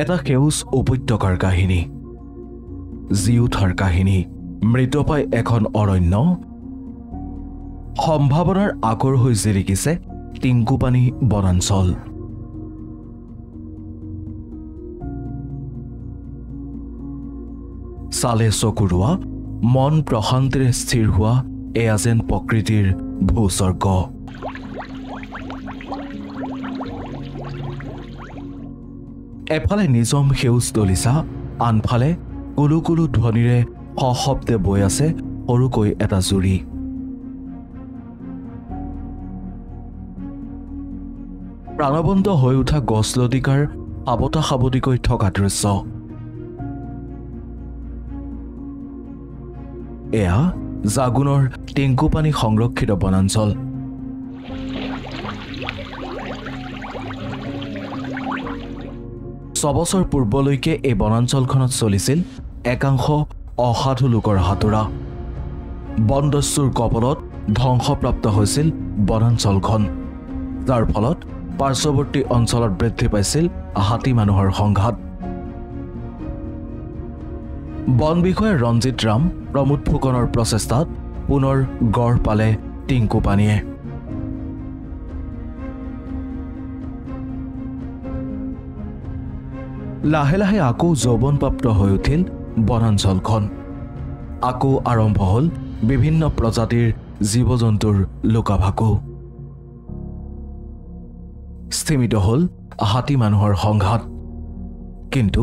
এটা সেউজ উপত্যকাৰ কাহিনী, জি উঠাৰ কাহিনী, মৃতপাই এখন অৰণ্য, সম্ভাৱনাৰ আকৰ হৈ জিলিকিছে টিংকুপানী বনাঞ্চল। চালে চকুৰোৱা, মন প্ৰশান্তিৰে স্থিৰ হোৱা এয়া যেন প্ৰকৃতিৰ ভূস্বৰ্গ। এফালে নিজম সেউজ দলিচা, আনফালে কুলু কুলু ধ্বনিৰে সশব্দে বৈ আছে সৰুকৈ এটা জুৰি। প্ৰাণবন্ত হৈ উঠা গছলতিকাৰ সাবতা সাবতিকৈ থকা দৃশ্য। এয়া জাগুনৰ টিংকুপানী সংৰক্ষিত বনাঞ্চল। ছবছৰ পূৰ্বলৈকে এই বনাঞ্চলখনত চলিছিল একাংশ অসাধু লোকৰ হাতোৰা। বনদস্যুৰ কবলত ধ্বংসপ্ৰাপ্ত হৈছিল বনাঞ্চলখন, যাৰ ফলত পাৰ্শ্বৱৰ্তী অঞ্চলত বৃদ্ধি পাইছিল হাতী মানুহৰ সংঘাত। বন বিষয়া ৰঞ্জিত ৰাম প্ৰমোদ ফুকনৰ প্ৰচেষ্টাত পুনৰ গঢ় পালে টিংকুপানীয়ে। লাহে লাহে আকৌ যৌৱনপ্ৰাপ্ত হৈ উঠিল বনাঞ্চলখন। আকৌ আৰম্ভ হ'ল বিভিন্ন প্ৰজাতিৰ জীৱ জন্তুৰ লুকাভাকু। স্থিমিত হ'ল হাতী মানুহৰ সংঘাত। কিন্তু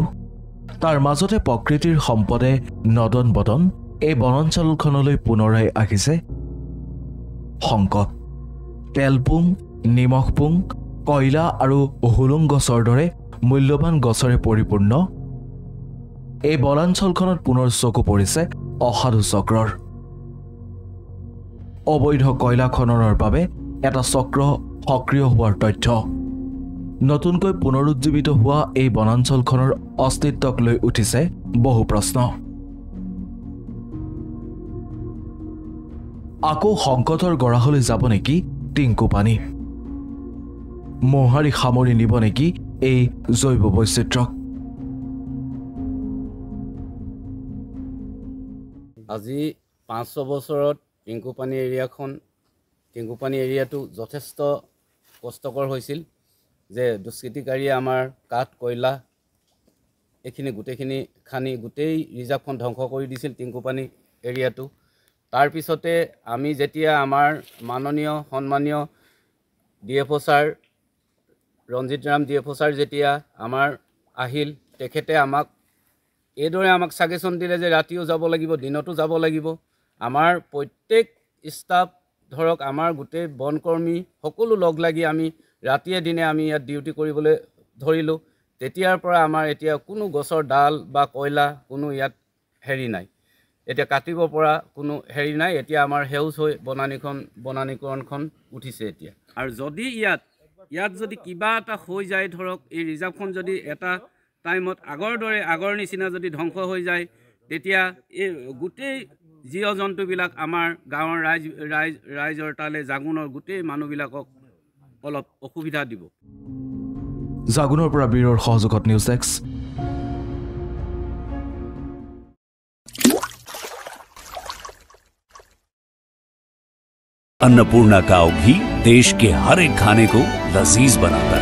তাৰ মাজতে প্ৰকৃতিৰ সম্পদে নদন বদন এই বনাঞ্চলখনলৈ পুনৰাই আহিছে সংকট। তেলপুং, নিমখপুং, কয়লা আৰু হুলুং গছৰ দৰে মূল্যৱান গছৰে পৰিপূৰ্ণ এই বনাঞ্চলখনত পুনৰ চকু পৰিছে অসাধু চক্ৰৰ। অবৈধ কয়লা খননৰ বাবে এটা চক্ৰ সক্ৰিয় হোৱাৰ তথ্য। নতুনকৈ পুনৰুজ্জীৱিত হোৱা এই বনাঞ্চলখনৰ অস্তিত্বক লৈ উঠিছে বহু প্ৰশ্ন। আকৌ সংকটৰ গৰাহলৈ যাব নেকি টিংকুপানী? মোহাৰি সামৰি নিব নেকি এই জৈৱ বৈচিত্ৰ্যক? আজি 5-6 বছৰত টিংকুপানী এৰিয়াটো যথেষ্ট কষ্টকৰ হৈছিল। যে দুষ্কৃতিকাৰীয়ে আমাৰ কাঠ, কয়লা এইখিনি গোটেইখিনি খানি গোটেই ৰিজাৰ্ভখন ধ্বংস কৰি দিছিল টিংকুপানী এৰিয়াটো। তাৰপিছতে আমি যেতিয়া আমাৰ মাননীয় সন্মানীয় DFO sir Ranjit Ram DFO sir যেতিয়া আমাৰ আহিল, তেখেতে এইদৰে আমাক ছাগেশ্যন দিলে যে ৰাতিও যাব লাগিব, দিনতো যাব লাগিব। আমাৰ প্ৰত্যেক ষ্টাফ ধৰক আমাৰ গোটেই বনকৰ্মী সকলো লগ লাগি আমি ৰাতিয়ে দিনে আমি ইয়াত ডিউটি কৰিবলৈ ধৰিলোঁ। তেতিয়াৰ পৰা আমাৰ এতিয়া কোনো গছৰ ডাল বা কয়লা কোনো ইয়াত হেৰি নাই, এতিয়া কাটিব পৰা কোনো হেৰি নাই। এতিয়া আমাৰ সেউজ হৈ বনানীকৰণখন উঠিছে এতিয়া। আৰু যদি ইয়াত যদি কিবা এটা হৈ যায়, ধৰক এই ৰিজাৰ্ভখন যদি এটা টাইমত আগৰ নিচিনা যদি ধ্বংস হৈ যায়, তেতিয়া এই গোটেই জীৱ জন্তুবিলাক আমাৰ গাঁৱৰ ৰাইজৰ তালে জাগুনৰ গোটেই মানুহবিলাকক অলপ অসুবিধা দিব। জাগুনৰ পৰা বীৰৰ সহযোগত নিউজ ডেস্ক। अन्नपूर्णा काव घी देश के हर एक खाने को लजीज बनाता है।